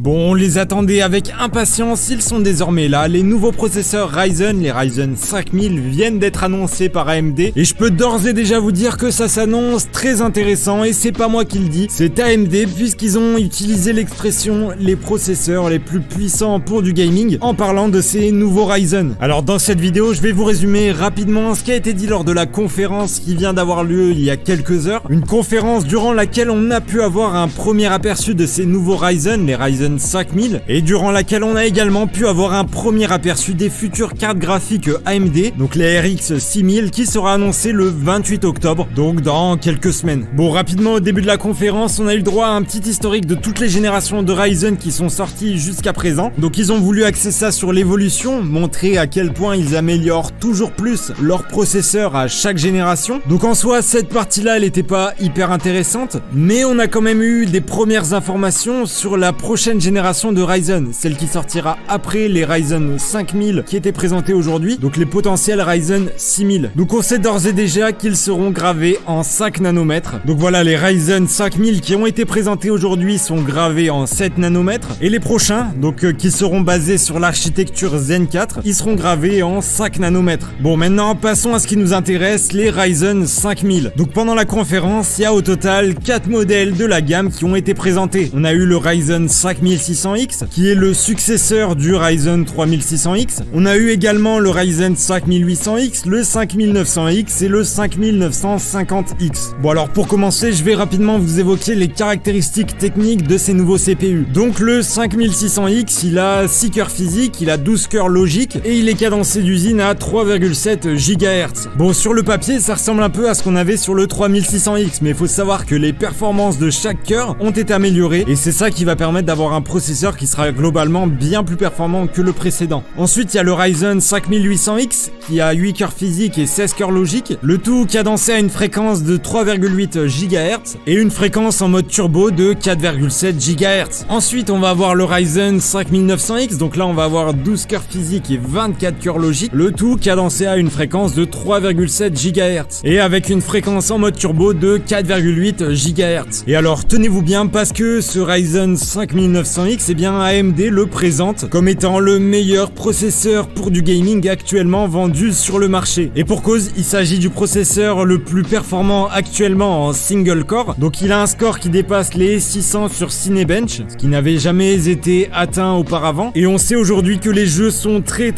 Bon, on les attendait avec impatience, ils sont désormais là. Les nouveaux processeurs Ryzen, les Ryzen 5000, viennent d'être annoncés par AMD. Et je peux d'ores et déjà vous dire que ça s'annonce très intéressant. Et c'est pas moi qui le dis, c'est AMD, puisqu'ils ont utilisé l'expression les processeurs les plus puissants pour du gaming en parlant de ces nouveaux Ryzen. Alors dans cette vidéo, je vais vous résumer rapidement ce qui a été dit lors de la conférence qui vient d'avoir lieu il y a quelques heures. Une conférence durant laquelle on a pu avoir un premier aperçu de ces nouveaux Ryzen, les Ryzen 5000, et durant laquelle on a également pu avoir un premier aperçu des futures cartes graphiques AMD, donc les RX 6000, qui sera annoncé le 28 octobre, donc dans quelques semaines. Bon, rapidement au début de la conférence, on a eu le droit à un petit historique de toutes les générations de Ryzen qui sont sorties jusqu'à présent. Donc ils ont voulu axer ça sur l'évolution, montrer à quel point ils améliorent toujours plus leurs processeurs à chaque génération. Donc en soi, cette partie-là, elle n'était pas hyper intéressante, mais on a quand même eu des premières informations sur la prochaine génération de Ryzen, celle qui sortira après les Ryzen 5000 qui étaient présentés aujourd'hui, donc les potentiels Ryzen 6000. Donc on sait d'ores et déjà qu'ils seront gravés en 5 nanomètres. Donc voilà, les Ryzen 5000 qui ont été présentés aujourd'hui sont gravés en 7 nanomètres, et les prochains, donc qui seront basés sur l'architecture Zen 4, ils seront gravés en 5 nanomètres. Bon, maintenant passons à ce qui nous intéresse, les Ryzen 5000. Donc pendant la conférence, il y a au total 4 modèles de la gamme qui ont été présentés. On a eu le Ryzen 5600X, qui est le successeur du Ryzen 3600X. On a eu également le Ryzen 5800X, le 5900X et le 5950X. Bon, alors pour commencer, je vais rapidement vous évoquer les caractéristiques techniques de ces nouveaux CPU. Donc le 5600X, il a 6 cœurs physiques, il a 12 cœurs logiques et il est cadencé d'usine à 3,7 GHz. Bon, sur le papier, ça ressemble un peu à ce qu'on avait sur le 3600X, mais il faut savoir que les performances de chaque cœur ont été améliorées et c'est ça qui va permettre d'avoir un processeur qui sera globalement bien plus performant que le précédent. Ensuite, il y a le Ryzen 5800X qui a 8 cœurs physiques et 16 cœurs logiques, le tout cadencé à une fréquence de 3,8 GHz et une fréquence en mode turbo de 4,7 GHz. Ensuite, on va avoir le Ryzen 5900X, donc là on va avoir 12 cœurs physiques et 24 cœurs logiques, le tout cadencé à une fréquence de 3,7 GHz et avec une fréquence en mode turbo de 4,8 GHz. Et alors tenez-vous bien parce que ce Ryzen 5900X, eh bien AMD le présente comme étant le meilleur processeur pour du gaming actuellement vendu sur le marché. Et pour cause, il s'agit du processeur le plus performant actuellement en single core. Donc il a un score qui dépasse les 600 sur Cinebench, ce qui n'avait jamais été atteint auparavant. Et on sait aujourd'hui que les jeux sont très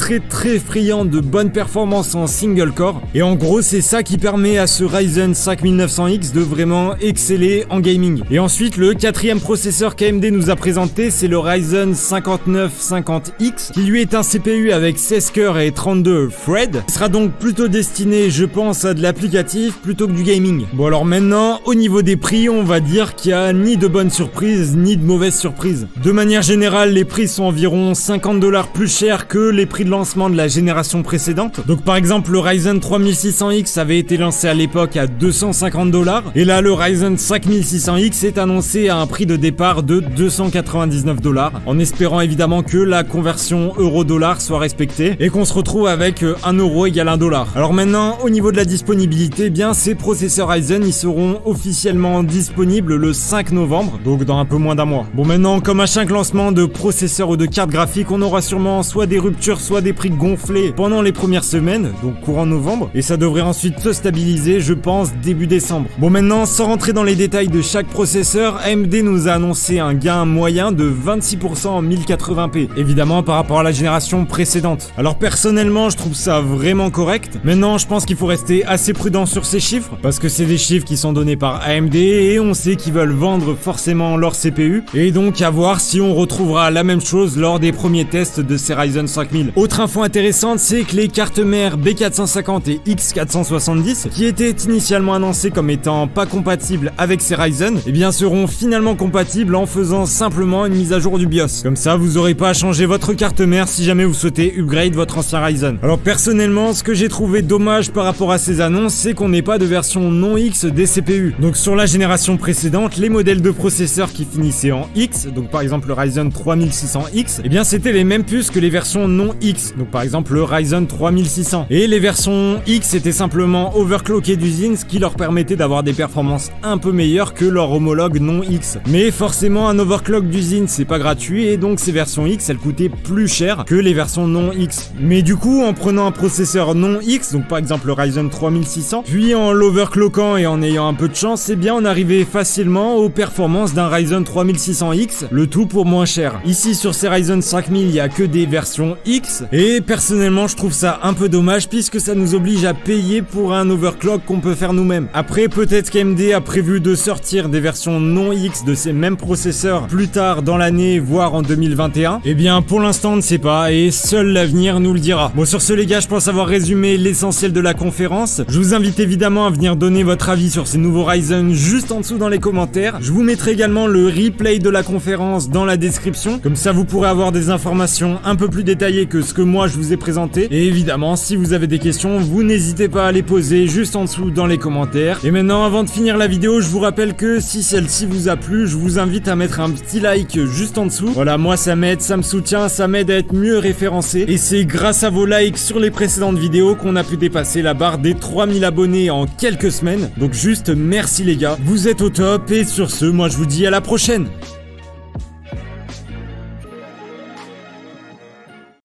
friands de bonnes performances en single core. Et en gros, c'est ça qui permet à ce Ryzen 5900X de vraiment exceller en gaming. Et ensuite, le quatrième processeur qu'AMD nous a présenté, c'est le Ryzen 5950X, qui lui est un CPU avec 16 cœurs et 32 threads. Il sera donc plutôt destiné, je pense, à de l'applicatif plutôt que du gaming. Bon, alors maintenant, au niveau des prix, on va dire qu'il n'y a ni de bonnes surprises, ni de mauvaises surprises. De manière générale, les prix sont environ 50 $ plus chers que les prix de lancement de la génération précédente. Donc par exemple, le Ryzen 3600X avait été lancé à l'époque à 250 $, et là, le Ryzen 5600X est annoncé à un prix de départ de 299 $, en espérant évidemment que la conversion euro-dollar soit respectée et qu'on se retrouve avec 1 euro égale 1 $. Alors maintenant, au niveau de la disponibilité, eh bien ces processeurs Ryzen, ils seront officiellement disponibles le 5 novembre, donc dans un peu moins d'un mois. Bon, maintenant, comme à chaque lancement de processeur ou de carte graphique, on aura sûrement soit des ruptures, soit des prix gonflés pendant les premières semaines, donc courant novembre, et ça devrait ensuite se stabiliser, je pense, début décembre. Bon, maintenant, sans rentrer dans les détails de chaque processeur, AMD nous a annoncé un gain moyen de 26% en 1080p, évidemment par rapport à la génération précédente. Alors personnellement, je trouve ça vraiment correct. Maintenant, je pense qu'il faut rester assez prudent sur ces chiffres, parce que c'est des chiffres qui sont donnés par AMD, et on sait qu'ils veulent vendre forcément leur CPU, et donc à voir si on retrouvera la même chose lors des premiers tests de ces Ryzen 5000. Autre info intéressante, c'est que les cartes mères B450 et X470, qui étaient initialement annoncées comme étant pas compatibles avec ces Ryzen, eh bien seront finalement compatibles en faisant simplement une mise à jour du BIOS. Comme ça, vous n'aurez pas à changer votre carte mère si jamais vous souhaitez upgrade votre ancien Ryzen. Alors personnellement, ce que j'ai trouvé dommage par rapport à ces annonces, c'est qu'on n'ait pas de version non X des CPU. Donc sur la génération précédente, les modèles de processeurs qui finissaient en X, donc par exemple le Ryzen 3600X, eh bien c'était les mêmes puces que les versions non X, donc par exemple le Ryzen 3600. Et les versions X étaient simplement overclockées d'usine, ce qui leur permettait d'avoir des performances un peu meilleures que leur homologue non X. Mais forcément, un overclock d'usine l'origine c'est pas gratuit et donc ces versions X elles coûtaient plus cher que les versions non X. Mais du coup en prenant un processeur non X, donc par exemple le Ryzen 3600, puis en l'overclockant et en ayant un peu de chance, eh bien on arrivait facilement aux performances d'un Ryzen 3600X, le tout pour moins cher. Ici sur ces Ryzen 5000 il y a que des versions X et personnellement je trouve ça un peu dommage puisque ça nous oblige à payer pour un overclock qu'on peut faire nous-mêmes. Après peut-être qu'AMD a prévu de sortir des versions non X de ces mêmes processeurs plus tard dans l'année, voire en 2021. Eh bien pour l'instant on ne sait pas et seul l'avenir nous le dira. Bon sur ce les gars, je pense avoir résumé l'essentiel de la conférence. Je vous invite évidemment à venir donner votre avis sur ces nouveaux Ryzen juste en dessous dans les commentaires. Je vous mettrai également le replay de la conférence dans la description. Comme ça vous pourrez avoir des informations un peu plus détaillées que ce que moi je vous ai présenté. Et évidemment si vous avez des questions, vous n'hésitez pas à les poser juste en dessous dans les commentaires. Et maintenant avant de finir la vidéo, je vous rappelle que si celle-ci vous a plu, je vous invite à mettre un petit like juste en dessous. Voilà, moi ça m'aide, ça me soutient, ça m'aide à être mieux référencé. Et c'est grâce à vos likes sur les précédentes vidéos qu'on a pu dépasser la barre des 3000 abonnés en quelques semaines. Donc juste merci les gars, vous êtes au top et sur ce, moi je vous dis à la prochaine.